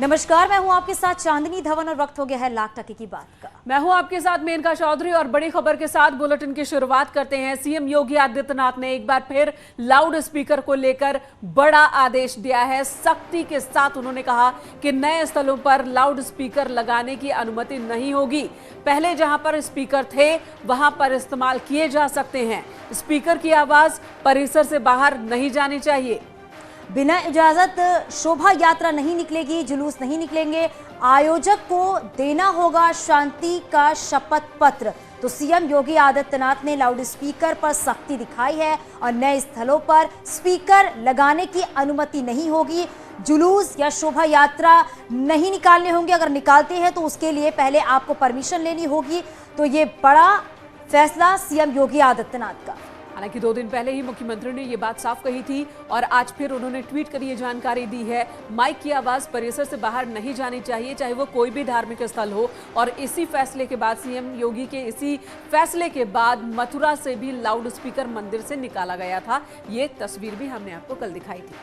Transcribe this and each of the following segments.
नमस्कार, मैं हूं आपके साथ चांदनी धवन और वक्त हो गया है लाख टके की बात का। मैं हूं आपके साथ मेनका चौधरी और बड़ी खबर के साथ बुलेटिन की शुरुआत करते हैं। सीएम योगी आदित्यनाथ ने एक बार फिर लाउड स्पीकर को लेकर बड़ा आदेश दिया है। सख्ती के साथ उन्होंने कहा कि नए स्थलों पर लाउड स्पीकर लगाने की अनुमति नहीं होगी। पहले जहां पर स्पीकर थे वहां पर इस्तेमाल किए जा सकते हैं। स्पीकर की आवाज परिसर से बाहर नहीं जानी चाहिए। बिना इजाजत शोभा यात्रा नहीं निकलेगी, जुलूस नहीं निकलेंगे। आयोजक को देना होगा शांति का शपथ पत्र। तो सीएम योगी आदित्यनाथ ने लाउड स्पीकर पर सख्ती दिखाई है और नए स्थलों पर स्पीकर लगाने की अनुमति नहीं होगी। जुलूस या शोभा यात्रा नहीं निकालने होंगे। अगर निकालते हैं तो उसके लिए पहले आपको परमिशन लेनी होगी। तो ये बड़ा फैसला सीएम योगी आदित्यनाथ का। हालांकि 2 दिन पहले ही मुख्यमंत्री ने ये बात साफ कही थी और आज फिर उन्होंने ट्वीट कर ये जानकारी दी है। माइक की आवाज परिसर से बाहर नहीं जानी चाहिए, चाहे वो कोई भी धार्मिक स्थल हो। और इसी फैसले के बाद सीएम योगी के इसी फैसले के बाद मथुरा से भी लाउड स्पीकर मंदिर से निकाला गया था। ये तस्वीर भी हमने आपको कल दिखाई थी।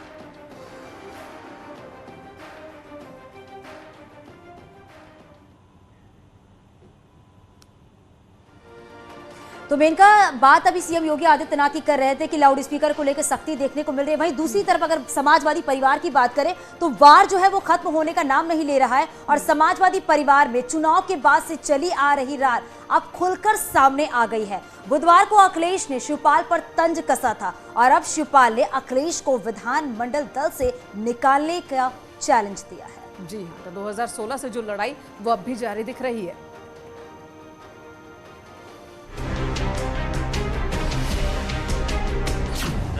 तो मेनका बात अभी सीएम योगी आदित्यनाथ ही कर रहे थे कि लाउड स्पीकर को लेकर सख्ती देखने को मिल रही है। वहीं दूसरी तरफ अगर समाजवादी परिवार की बात करें तो वार जो है वो खत्म होने का नाम नहीं ले रहा है और समाजवादी परिवार में चुनाव के बाद से चली आ रही रार अब खुलकर सामने आ गई है। बुधवार को अखिलेश ने शिवपाल पर तंज कसा था और अब शिवपाल ने अखिलेश को विधानमंडल दल से निकालने का चैलेंज दिया है। जी हाँ, तो 2016 से जो लड़ाई वो अब भी जारी दिख रही है।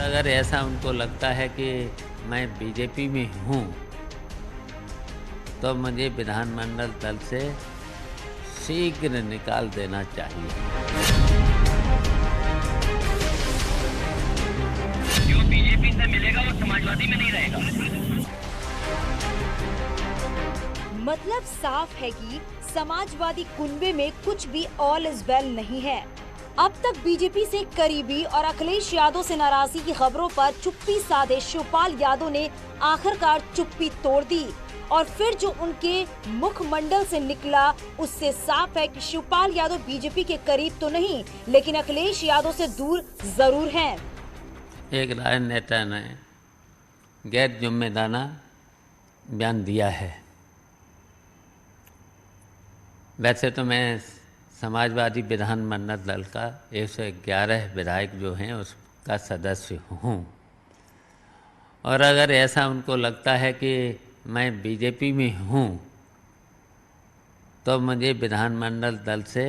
अगर ऐसा उनको लगता है कि मैं बीजेपी में हूँ तो मुझे विधानमंडल दल से शीघ्र निकाल देना चाहिए। जो बीजेपी से मिलेगा वो समाजवादी में नहीं रहेगा। मतलब साफ है कि समाजवादी कुनबे में कुछ भी ऑल इज वेल नहीं है। अब तक बीजेपी से करीबी और अखिलेश यादव से नाराजगी की खबरों पर चुप्पी साधे शिवपाल यादव ने आखिरकार चुप्पी तोड़ दी और फिर जो उनके मुखमंडल से निकला उससे साफ है कि शिवपाल यादव बीजेपी के करीब तो नहीं लेकिन अखिलेश यादव से दूर जरूर हैं। एक राजनेता ने गैर जिम्मेदाराना बयान दिया है। वैसे तो मैं समाजवादी विधानमंडल दल का 111 विधायक जो हैं उसका सदस्य हूँ और अगर ऐसा उनको लगता है कि मैं बीजेपी में हूँ तो मुझे विधानमंडल दल से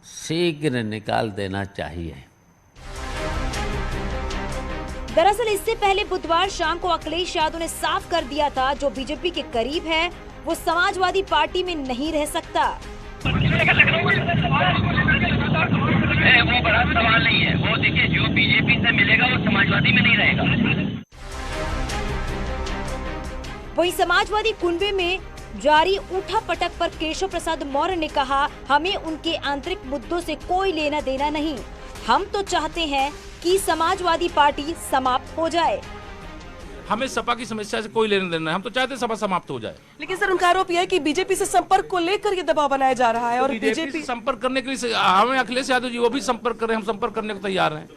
शीघ्र निकाल देना चाहिए। दरअसल इससे पहले बुधवार शाम को अखिलेश यादव ने साफ कर दिया था जो बीजेपी के करीब है वो समाजवादी पार्टी में नहीं रह सकता। वो बड़ा सवाल नहीं है। वो देखिए जो बीजेपी से मिलेगा वो समाजवादी में नहीं रहेगा। वहीं समाजवादी कुनबे में जारी उठा पटक पर केशव प्रसाद मौर्य ने कहा हमें उनके आंतरिक मुद्दों से कोई लेना देना नहीं। हम तो चाहते हैं कि समाजवादी पार्टी समाप्त हो जाए। हमें सपा की समस्या से कोई लेना देना है। हम तो चाहते हैं सपा समाप्त हो जाए। लेकिन सर उनका आरोप यह है कि बीजेपी से संपर्क को लेकर ये दबाव बनाया जा रहा है और बीजेपी से संपर्क करने के लिए हमें अखिलेश यादव जी वो भी संपर्क कर रहे हैं। हम संपर्क करने को तैयार हैं।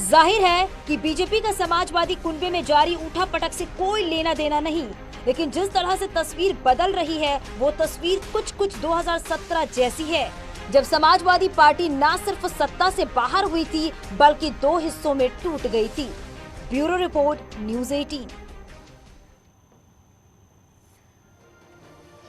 जाहिर है कि बीजेपी का समाजवादी कुनबे में जारी उठा पटक से कोई लेना देना नहीं लेकिन जिस तरह से तस्वीर बदल रही है वो तस्वीर कुछ 2017 जैसी है जब समाजवादी पार्टी न सिर्फ सत्ता से बाहर हुई थी बल्कि 2 हिस्सों में टूट गई थी। Bureau report, news 18।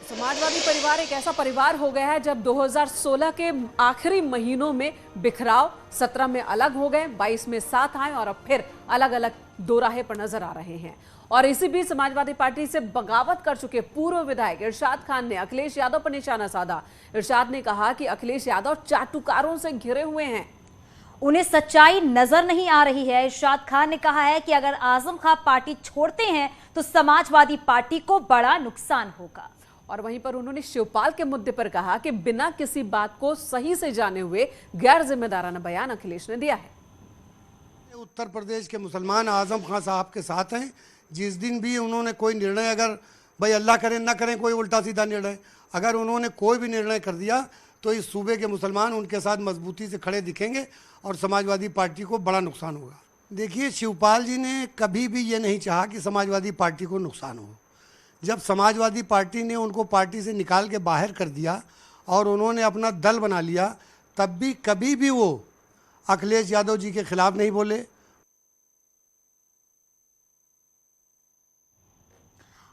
समाजवादी परिवार एक ऐसा परिवार हो गया है जब 2016 के आखिरी महीनों में बिखराव, 17 में अलग हो गए, 22 में साथ आए और अब फिर अलग अलग दो राहे पर नजर आ रहे हैं। और इसी बीच समाजवादी पार्टी से बगावत कर चुके पूर्व विधायक इरशाद खान ने अखिलेश यादव पर निशाना साधा। इरशाद ने कहा कि अखिलेश यादव चाटुकारों से घिरे हुए हैं, उन्हें सच्चाई नजर नहीं आ रही है। इरशाद खान ने कहा है कि अगर आजम खान पार्टी छोड़ते हैं तो समाजवादी पार्टी को बड़ा नुकसान होगा। और वहीं पर उन्होंने शिवपाल के मुद्दे पर कहा कि बिना किसी बात को सही से जाने हुए गैर जिम्मेदाराना बयान अखिलेश ने दिया है। उत्तर प्रदेश के मुसलमान आजम खान साहब के साथ हैं, जिस दिन भी उन्होंने कोई निर्णय, अगर भाई अल्लाह करे ना करें कोई उल्टा सीधा निर्णय, अगर उन्होंने कोई भी निर्णय कर दिया तो इस सूबे के मुसलमान उनके साथ मजबूती से खड़े दिखेंगे और समाजवादी पार्टी को बड़ा नुकसान होगा। देखिए, शिवपाल जी ने कभी भी ये नहीं चाहा कि समाजवादी पार्टी को नुकसान हो। जब समाजवादी पार्टी ने उनको पार्टी से निकाल के बाहर कर दिया और उन्होंने अपना दल बना लिया, तब भी कभी भी वो अखिलेश यादव जी के खिलाफ नहीं बोले।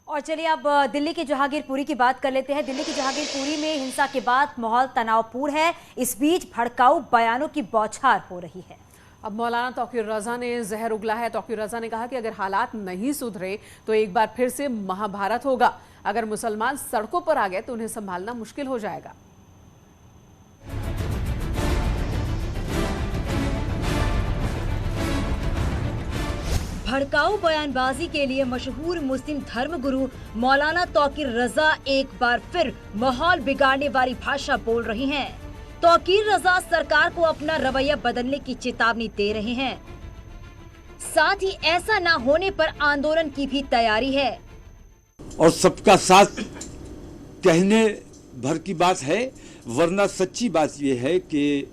और चलिए अब दिल्ली की जहांगीरपुरी की बात कर लेते हैं। दिल्ली की जहांगीरपुरी में हिंसा के बाद माहौल तनावपूर्ण है। इस बीच भड़काऊ बयानों की बौछार हो रही है। अब मौलाना तौकीर रजा ने जहर उगला है। तौकीर रजा ने कहा कि अगर हालात नहीं सुधरे तो एक बार फिर से महाभारत होगा। अगर मुसलमान सड़कों पर आ गए तो उन्हें संभालना मुश्किल हो जाएगा। भड़काऊ बयानबाजी के लिए मशहूर मुस्लिम धर्मगुरु मौलाना तौकीर रजा एक बार फिर माहौल बिगाड़ने वाली भाषा बोल रही हैं। तौकीर रजा सरकार को अपना रवैया बदलने की चेतावनी दे रहे हैं। साथ ही ऐसा न होने पर आंदोलन की भी तैयारी है। और सबका साथ कहने भर की बात है, वरना सच्ची बात यह है कि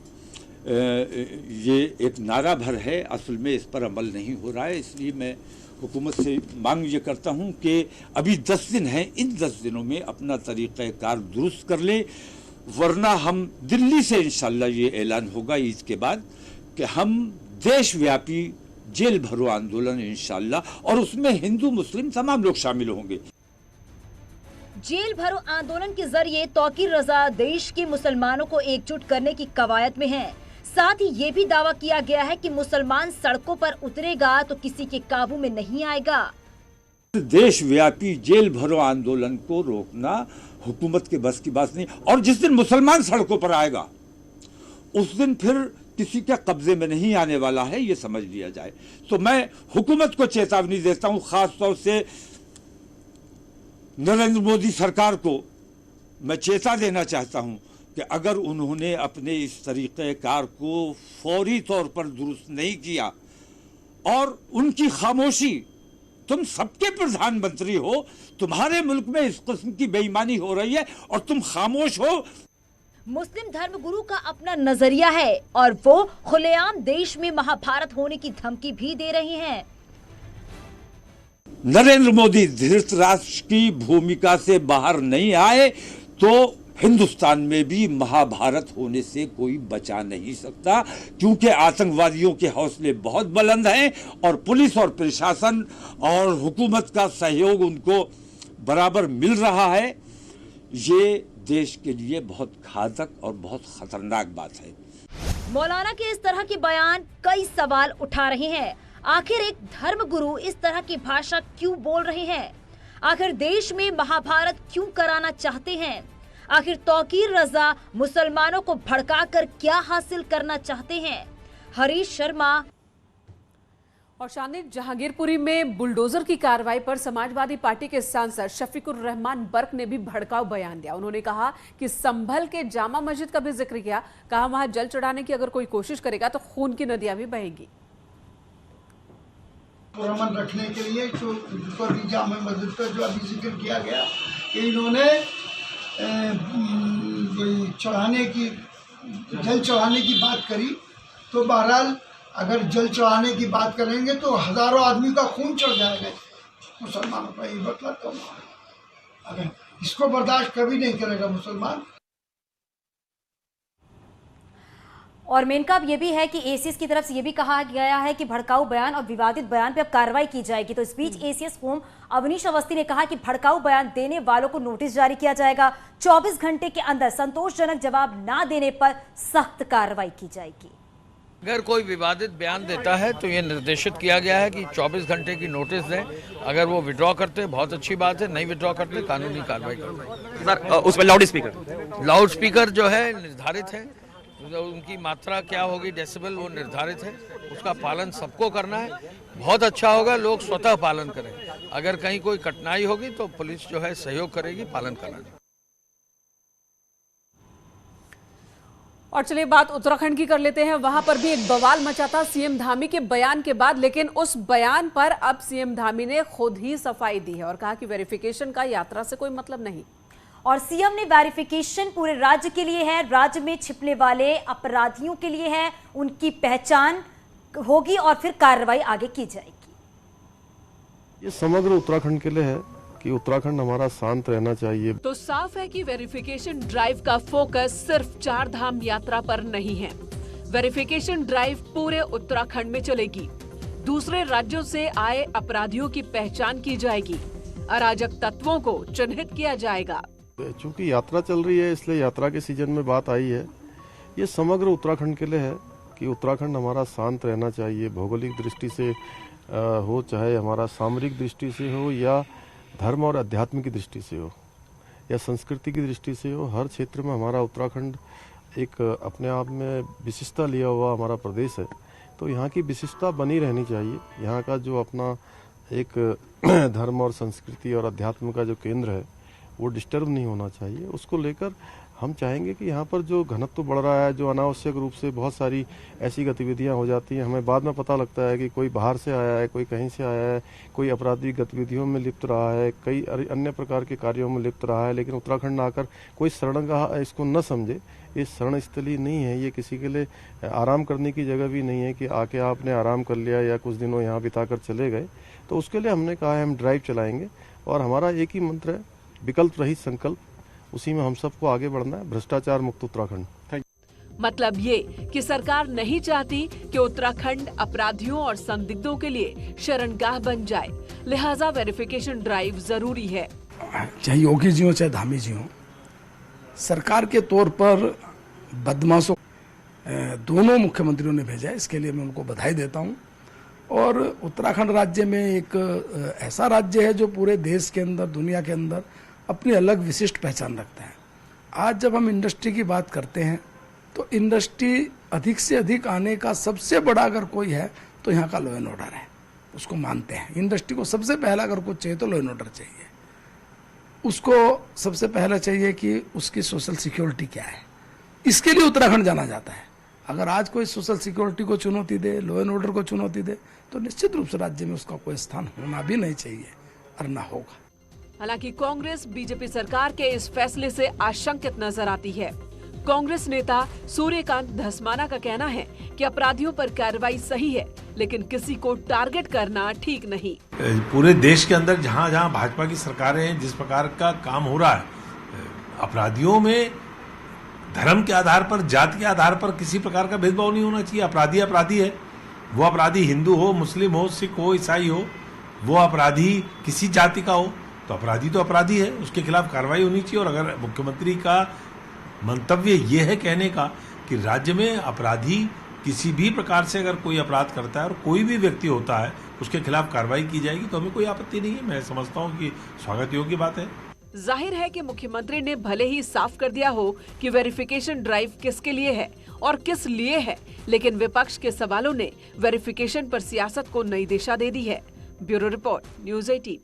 ये एक नारा भर है, असल में इस पर अमल नहीं हो रहा है। इसलिए मैं हुकूमत से मांग ये करता हूँ कि अभी 10 दिन हैं, इन 10 दिनों में अपना तरीक़ाकार दुरुस्त कर लें, वरना हम दिल्ली से इंशाल्लाह ये ऐलान होगा ईद के बाद कि हम देशव्यापी जेल भरो आंदोलन इंशाल्लाह, और उसमें हिंदू मुस्लिम तमाम लोग शामिल होंगे। जेल भरो आंदोलन के जरिए तौकीर रजा देश के मुसलमानों को एकजुट करने की कवायद में हैं। साथ ही ये भी दावा किया गया है कि मुसलमान सड़कों पर उतरेगा तो किसी के काबू में नहीं आएगा। देशव्यापी जेल भरो आंदोलन को रोकना हुकूमत के बस की बात नहीं, और जिस दिन मुसलमान सड़कों पर आएगा उस दिन फिर किसी के कब्जे में नहीं आने वाला है, ये समझ लिया जाए। तो मैं हुकूमत को चेतावनी देता हूं, खास तौर से नरेंद्र मोदी सरकार को मैं चेता देना चाहता हूं कि अगर उन्होंने अपने इस तरीक़ेकार को फौरी तौर पर दुरुस्त नहीं किया और उनकी खामोशी, तुम सबके प्रधानमंत्री हो, तुम्हारे मुल्क में इस किस्म की बेईमानी हो रही है और तुम खामोश हो। मुस्लिम धर्मगुरु का अपना नजरिया है और वो खुलेआम देश में महाभारत होने की धमकी भी दे रहे हैं। नरेंद्र मोदी धृतराष्ट्र की भूमिका से बाहर नहीं आए तो हिंदुस्तान में भी महाभारत होने से कोई बचा नहीं सकता, क्योंकि आतंकवादियों के हौसले बहुत बुलंद हैं और पुलिस और प्रशासन और हुकूमत का सहयोग उनको बराबर मिल रहा है। ये देश के लिए बहुत घातक और बहुत खतरनाक बात है। मौलाना के इस तरह के बयान कई सवाल उठा रहे हैं। आखिर एक धर्मगुरु इस तरह की भाषा क्यों बोल रहे हैं? आखिर देश में महाभारत क्यों कराना चाहते हैं? आखिर तौकीर रजा मुसलमानों को भड़काकर क्या हासिल करना चाहते हैं? हरीश शर्मा। और शानिक, जहांगीरपुरी में बुलडोजर की कार्रवाई पर समाजवादी पार्टी के सांसद शफीकुर रहमान बर्क ने भी भड़काऊ बयान दिया। उन्होंने कहा कि संभल के जामा मस्जिद का भी जिक्र किया। कहा वहां जल चढ़ाने की अगर कोई कोशिश करेगा तो खून की नदियां भी बहेंगी। पुरअमन रखने के लिए जो जामा मस्जिद का जो अभी जिक्र किया गया कि इन्होंने चढ़ाने की, जल चढ़ाने की बात करी, तो बहरहाल अगर जल चढ़ाने की बात करेंगे तो हजारों आदमी का खून चढ़ जाएगा मुसलमानों का। ये मतलब तो अगर इसको बर्दाश्त कभी नहीं करेगा मुसलमान। और मेनका अब ये भी है कि एसीएस की तरफ से ये भी कहा गया है कि भड़काऊ बयान और विवादित बयान पे अब कार्रवाई की जाएगी। तो इस बीच एसीएस होम अवनीश अवस्थी ने कहा कि भड़काऊ बयान देने वालों को नोटिस जारी किया जाएगा। 24 घंटे के अंदर संतोषजनक जवाब ना देने पर सख्त कार्रवाई की जाएगी। अगर कोई विवादित बयान देता है तो ये निर्देशित किया गया है कि 24 घंटे की नोटिस दें। अगर वो विड्रॉ करते बहुत अच्छी बात है, नहीं विड्रॉ करते कानूनी कार्रवाई करें। सर, उस पर लाउड स्पीकर जो है निर्धारित है, उनकी मात्रा क्या होगी, डेसिबल, वो निर्धारित है। उसका पालन सबको करना है। बहुत अच्छा होगा लोग स्वतः पालन करें। अगर कहीं कोई कठिनाई होगी तो पुलिस जो है सहयोग करेगी पालन कराने। और चलिए बात उत्तराखंड की कर लेते हैं। वहां पर भी एक बवाल मचा था सीएम धामी के बयान के बाद, लेकिन उस बयान पर अब सीएम धामी ने खुद ही सफाई दी है और कहा कि वेरिफिकेशन का यात्रा से कोई मतलब नहीं। और सीएम ने वेरिफिकेशन पूरे राज्य के लिए है, राज्य में छिपने वाले अपराधियों के लिए है, उनकी पहचान होगी और फिर कार्रवाई आगे की जाएगी। ये समग्र उत्तराखंड के लिए है कि उत्तराखंड हमारा शांत रहना चाहिए। तो साफ है कि वेरिफिकेशन ड्राइव का फोकस सिर्फ 4 धाम यात्रा पर नहीं है। वेरिफिकेशन ड्राइव पूरे उत्तराखंड में चलेगी। दूसरे राज्यों से आए अपराधियों की पहचान की जाएगी, अराजक तत्वों को चिन्हित किया जाएगा। चूंकि यात्रा चल रही है इसलिए यात्रा के सीजन में बात आई है। ये समग्र उत्तराखंड के लिए है कि उत्तराखंड हमारा शांत रहना चाहिए, भौगोलिक दृष्टि से हो, चाहे हमारा सामरिक दृष्टि से हो या धर्म और अध्यात्म की दृष्टि से हो या संस्कृति की दृष्टि से हो। हर क्षेत्र में हमारा उत्तराखंड एक अपने आप में विशिष्टता लिया हुआ हमारा प्रदेश है, तो यहाँ की विशिष्टता बनी रहनी चाहिए। यहाँ का जो अपना एक धर्म और संस्कृति और अध्यात्म का जो केंद्र है वो डिस्टर्ब नहीं होना चाहिए। उसको लेकर हम चाहेंगे कि यहाँ पर जो घनत्व बढ़ रहा है, जो अनावश्यक रूप से बहुत सारी ऐसी गतिविधियाँ हो जाती हैं, हमें बाद में पता लगता है कि कोई बाहर से आया है, कोई कहीं से आया है, कोई आपराधिक गतिविधियों में लिप्त रहा है, कई अन्य प्रकार के कार्यों में लिप्त रहा है, लेकिन उत्तराखंड आकर कोई शरणगाह इसको न समझे। ये शरण स्थली नहीं है, ये किसी के लिए आराम करने की जगह भी नहीं है कि आके आपने आराम कर लिया या कुछ दिनों यहाँ बिताकर चले गए। तो उसके लिए हमने कहा है हम ड्राइव चलाएंगे और हमारा एक ही मंत्र है, विकल्प रहित संकल्प। उसी में हम सबको आगे बढ़ना है, भ्रष्टाचार मुक्त उत्तराखंड। मतलब ये कि सरकार नहीं चाहती कि उत्तराखंड अपराधियों और संदिग्धों के लिए शरणगाह बन जाए, लिहाजा वेरिफिकेशन ड्राइव जरूरी है। चाहे योगी जी हो चाहे धामी जी हो, सरकार के तौर पर बदमाशों दोनों मुख्यमंत्रियों ने भेजा है, इसके लिए मैं उनको बधाई देता हूँ। और उत्तराखंड राज्य में एक ऐसा राज्य है जो पूरे देश के अंदर, दुनिया के अंदर अपनी अलग विशिष्ट पहचान रखता है। आज जब हम इंडस्ट्री की बात करते हैं तो इंडस्ट्री अधिक से अधिक आने का सबसे बड़ा अगर कोई है तो यहाँ का लॉ एंड ऑर्डर है, उसको मानते हैं। इंडस्ट्री को सबसे पहला अगर कुछ चाहिए तो लॉ एंड ऑर्डर चाहिए। उसको सबसे पहला चाहिए कि उसकी सोशल सिक्योरिटी क्या है, इसके लिए उत्तराखंड जाना जाता है। अगर आज कोई सोशल सिक्योरिटी को चुनौती दे, लॉ एंड ऑर्डर को चुनौती दे, तो निश्चित रूप से राज्य में उसका कोई स्थान होना भी नहीं चाहिए और ना होगा। हालांकि कांग्रेस बीजेपी सरकार के इस फैसले से आशंकित नजर आती है। कांग्रेस नेता सूर्यकांत धस्माना का कहना है कि अपराधियों पर कार्रवाई सही है, लेकिन किसी को टारगेट करना ठीक नहीं। पूरे देश के अंदर जहां जहां भाजपा की सरकारें हैं, जिस प्रकार का काम हो रहा है, अपराधियों में धर्म के आधार पर, जाति के आधार पर किसी प्रकार का भेदभाव नहीं होना चाहिए। अपराधी अपराधी है, वो अपराधी हिंदू हो, मुस्लिम हो, सिख हो, ईसाई हो, वो अपराधी किसी जाति का हो, तो अपराधी है, उसके खिलाफ कार्रवाई होनी चाहिए। और अगर मुख्यमंत्री का मंतव्य ये है कहने का कि राज्य में अपराधी किसी भी प्रकार से अगर कोई अपराध करता है और कोई भी व्यक्ति होता है उसके खिलाफ कार्रवाई की जाएगी, तो हमें कोई आपत्ति नहीं है। मैं समझता हूँ कि स्वागत योग्य बात है। जाहिर है कि मुख्यमंत्री ने भले ही साफ कर दिया हो कि वेरिफिकेशन ड्राइव किसके लिए है और किस लिए है, लेकिन विपक्ष के सवालों ने वेरिफिकेशन पर सियासत को नई दिशा दे दी है। Bureau report, news 18।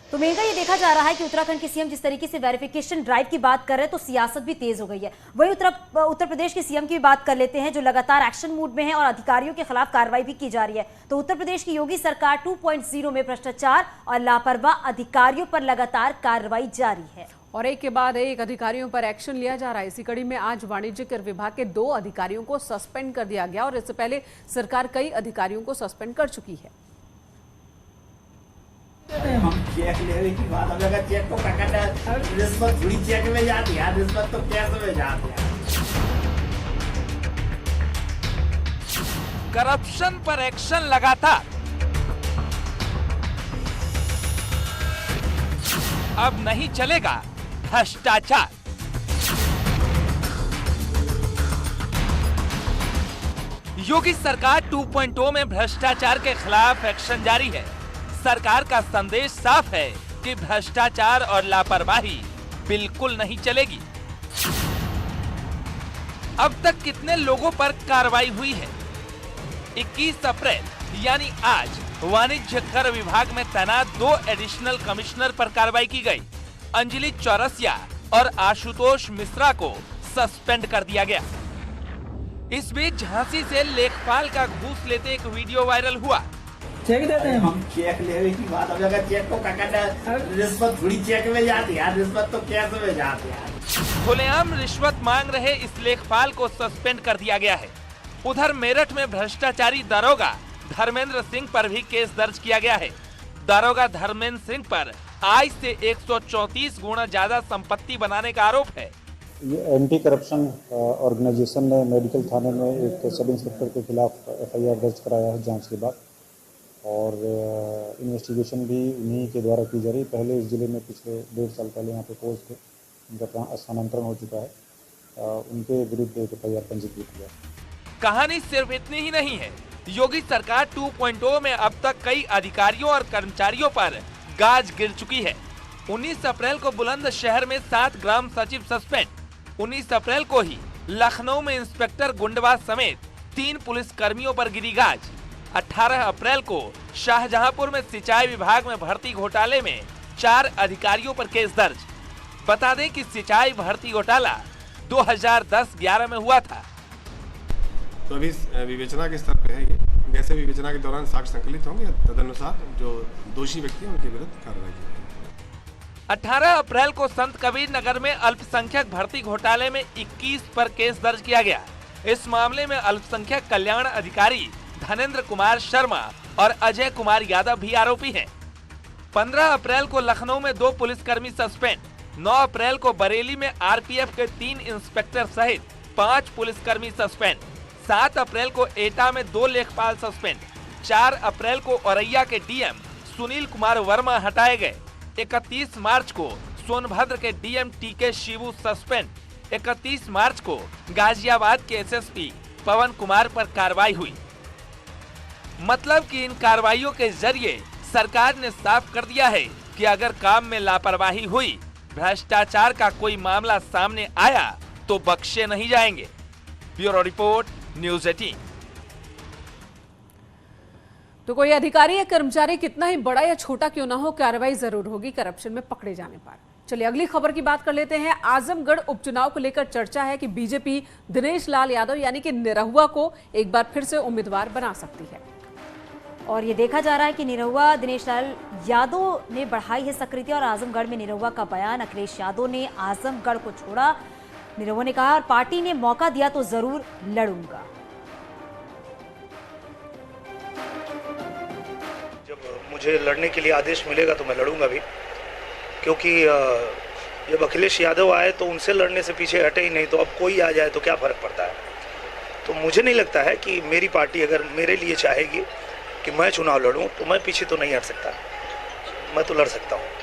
तो मेगा ये देखा जा रहा है कि उत्तराखंड के सीएम जिस तरीके से वेरिफिकेशन ड्राइव की बात कर रहे हैं तो सियासत भी तेज हो गई है। वही उत्तर प्रदेश के सीएम की बात कर लेते हैं जो लगातार एक्शन मूड में है और अधिकारियों के खिलाफ कार्रवाई भी की जा रही है। तो उत्तर प्रदेश की योगी सरकार 2.0 में भ्रष्टाचार और लापरवाह अधिकारियों पर लगातार कार्रवाई जारी है और एक के बाद एक अधिकारियों पर एक्शन लिया जा रहा है। इसी कड़ी में आज वाणिज्य कर विभाग के 2 अधिकारियों को सस्पेंड कर दिया गया और इससे पहले सरकार कई अधिकारियों को सस्पेंड कर चुकी है। हम चेक लेने की बात, अगर चेक को रिश्वत थोड़ी चेक में जाती है, रिश्वत तो कैश में जाती है। करप्शन पर एक्शन लगातार। अब नहीं चलेगा भ्रष्टाचार। योगी सरकार 2.0 में भ्रष्टाचार के खिलाफ एक्शन जारी है। सरकार का संदेश साफ है कि भ्रष्टाचार और लापरवाही बिल्कुल नहीं चलेगी। अब तक कितने लोगों पर कार्रवाई हुई है? 21 अप्रैल यानी आज वाणिज्य कर विभाग में तैनात 2 एडिशनल कमिश्नर पर कार्रवाई की गई। अंजलि चौरसिया और आशुतोष मिश्रा को सस्पेंड कर दिया गया। इस बीच झांसी से लेखपाल का घूस लेते एक वीडियो वायरल हुआ। चेक देते हैं हम, चेक लेने की बात, अब अगर चेक को रिश्वत थोड़ी चेक में जाती है, रिश्वत तो कैश में जाती है। खुलेआम रिश्वत मांग रहे इस लेखपाल को सस्पेंड कर दिया गया है। उधर मेरठ में भ्रष्टाचारी दारोगा धर्मेंद्र सिंह पर भी केस दर्ज किया गया है। दारोगा धर्मेंद्र सिंह पर आज से 134 गुना ज्यादा संपत्ति बनाने का आरोप है। ये एंटी करप्शन ऑर्गेनाइजेशन ने मेडिकल थाने में एक सब इंस्पेक्टर के खिलाफ FIR दर्ज कराया है जांच के बाद, और इन्वेस्टिगेशन भी उन्हीं के द्वारा की जा रही है। पहले इस जिले में पिछले 1.5 साल पहले यहाँ पे पोस्ट थे, उनका स्थानांतरण हो चुका है, उनके विरुद्ध एक FIR पंजीकृत किया। कहानी सिर्फ इतनी ही नहीं है। योगी सरकार 2.0 में अब तक कई अधिकारियों और कर्मचारियों पर गाज गिर चुकी है। 19 अप्रैल को बुलंदशहर में 7 ग्राम सचिव सस्पेंड। 19 अप्रैल को ही लखनऊ में इंस्पेक्टर गुंडवा समेत 3 पुलिस कर्मियों पर गिरी गाज। 18 अप्रैल को शाहजहांपुर में सिंचाई विभाग में भर्ती घोटाले में 4 अधिकारियों पर केस दर्ज। बता दें कि सिंचाई भर्ती घोटाला 2010-11 में हुआ था। तो अभी विवेचना के स्तर पे है ये। जैसे विवेचना के दौरान साक्ष्य संकलित होंगे, तदनुसार जो दोषी व्यक्ति हैं उनके विरुद्ध कार्रवाई की जाएगी। 18 अप्रैल को संत कबीर नगर में अल्पसंख्यक भर्ती घोटाले में 21 पर केस दर्ज किया गया। इस मामले में अल्पसंख्यक कल्याण अधिकारी धनेंद्र कुमार शर्मा और अजय कुमार यादव भी आरोपी हैं। 15 अप्रैल को लखनऊ में 2 पुलिसकर्मी सस्पेंड। 9 अप्रैल को बरेली में RPF के 3 इंस्पेक्टर सहित 5 पुलिसकर्मी सस्पेंड। 7 अप्रैल को एटा में 2 लेखपाल सस्पेंड। 4 अप्रैल को औरैया के DM सुनील कुमार वर्मा हटाए गए। 31 मार्च को सोनभद्र के DM TK शिबू सस्पेंड। 31 मार्च को गाजियाबाद के SSP पवन कुमार पर कार्रवाई हुई। मतलब कि इन कार्रवाइयों के जरिए सरकार ने साफ कर दिया है कि अगर काम में लापरवाही हुई, भ्रष्टाचार का कोई मामला सामने आया तो बख्शे नहीं जाएंगे। Bureau report, news 18। तो कोई अधिकारी या कर्मचारी कितना ही बड़ा या छोटा क्यों ना हो, कार्रवाई जरूर होगी करप्शन में पकड़े जाने पर। चलिए अगली खबर की बात कर लेते हैं। आजमगढ़ उपचुनाव को लेकर चर्चा है कि बीजेपी दिनेश लाल यादव यानी कि निरहुआ को एक बार फिर से उम्मीदवार बना सकती है। और ये देखा जा रहा है कि निरहुआ दिनेश लाल यादव ने बढ़ाई है सक्रियता, और आजमगढ़ में निरहुआ का बयान। अखिलेश यादव ने आजमगढ़ को छोड़ा। निरहुआ ने कहा, और पार्टी ने मौका दिया तो जरूर लड़ूंगा। जब मुझे लड़ने के लिए आदेश मिलेगा तो मैं लड़ूंगा भी, क्योंकि जब अखिलेश यादव आए तो उनसे लड़ने से पीछे हटे ही नहीं, तो अब कोई आ जाए तो क्या फर्क पड़ता है। तो मुझे नहीं लगता है कि मेरी पार्टी अगर मेरे लिए चाहेगी कि मैं चुनाव लड़ूं तो मैं पीछे तो नहीं हट सकता, मैं तो लड़ सकता हूं।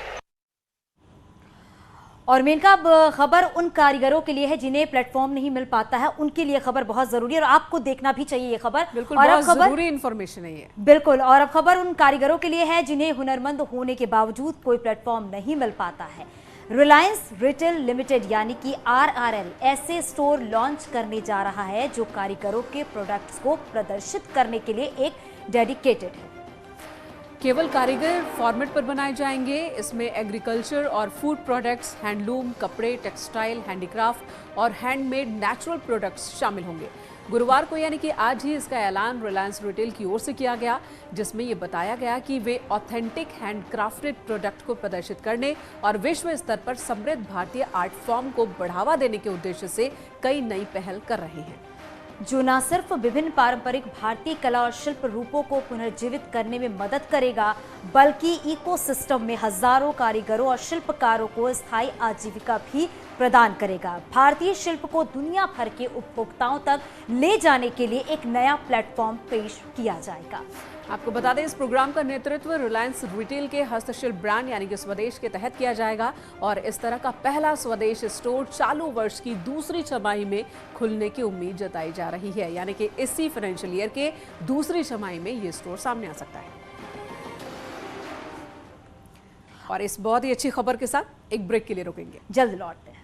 और मेनका अब खबर उन कारीगरों के लिए है जिन्हें प्लेटफॉर्म नहीं मिल पाता है, उनके लिए खबर बहुत जरूरी है और आपको देखना भी चाहिए ये खबर। बिल्कुल, और बहुत अब खबर जरूरी इंफॉर्मेशन है ये। बिल्कुल, और अब खबर उन कारीगरों के लिए है जिन्हें हुनरमंद होने के बावजूद कोई प्लेटफॉर्म नहीं मिल पाता है। रिलायंस रिटेल लिमिटेड यानी कि RRL ऐसे स्टोर लॉन्च करने जा रहा है जो कारीगरों के प्रोडक्ट्स को प्रदर्शित करने के लिए एक डेडिकेटेड है। केवल कारीगर फॉर्मेट पर बनाए जाएंगे। इसमें एग्रीकल्चर और फूड प्रोडक्ट्स, हैंडलूम, कपड़े, टेक्सटाइल, हैंडीक्राफ्ट और हैंडमेड नेचुरल प्रोडक्ट्स शामिल होंगे। गुरुवार को यानी कि आज ही इसका ऐलान रिलायंस रिटेल की ओर से किया गया, जिसमें ये बताया गया कि वे ऑथेंटिक हैंडक्राफ्टेड प्रोडक्ट को प्रदर्शित करने और विश्व स्तर पर समृद्ध भारतीय आर्ट फॉर्म को बढ़ावा देने के उद्देश्य से कई नई पहल कर रहे हैं, जो न सिर्फ विभिन्न पारंपरिक भारतीय कला और शिल्प रूपों को पुनर्जीवित करने में मदद करेगा, बल्कि इकोसिस्टम में हजारों कारीगरों और शिल्पकारों को स्थायी आजीविका भी प्रदान करेगा। भारतीय शिल्प को दुनिया भर के उपभोक्ताओं तक ले जाने के लिए एक नया प्लेटफॉर्म पेश किया जाएगा। आपको बता दें, इस प्रोग्राम का नेतृत्व रिलायंस रिटेल के हस्तशिल्प ब्रांड यानी कि स्वदेश के तहत किया जाएगा और इस तरह का पहला स्वदेश स्टोर चालू वर्ष की दूसरी छमाही में खुलने की उम्मीद जताई जा रही है, यानी कि इसी फाइनेंशियल ईयर के दूसरी छमाही में ये स्टोर सामने आ सकता है। और इस बहुत ही अच्छी खबर के साथ एक ब्रेक के लिए रुकेंगे, जल्द लौटते हैं।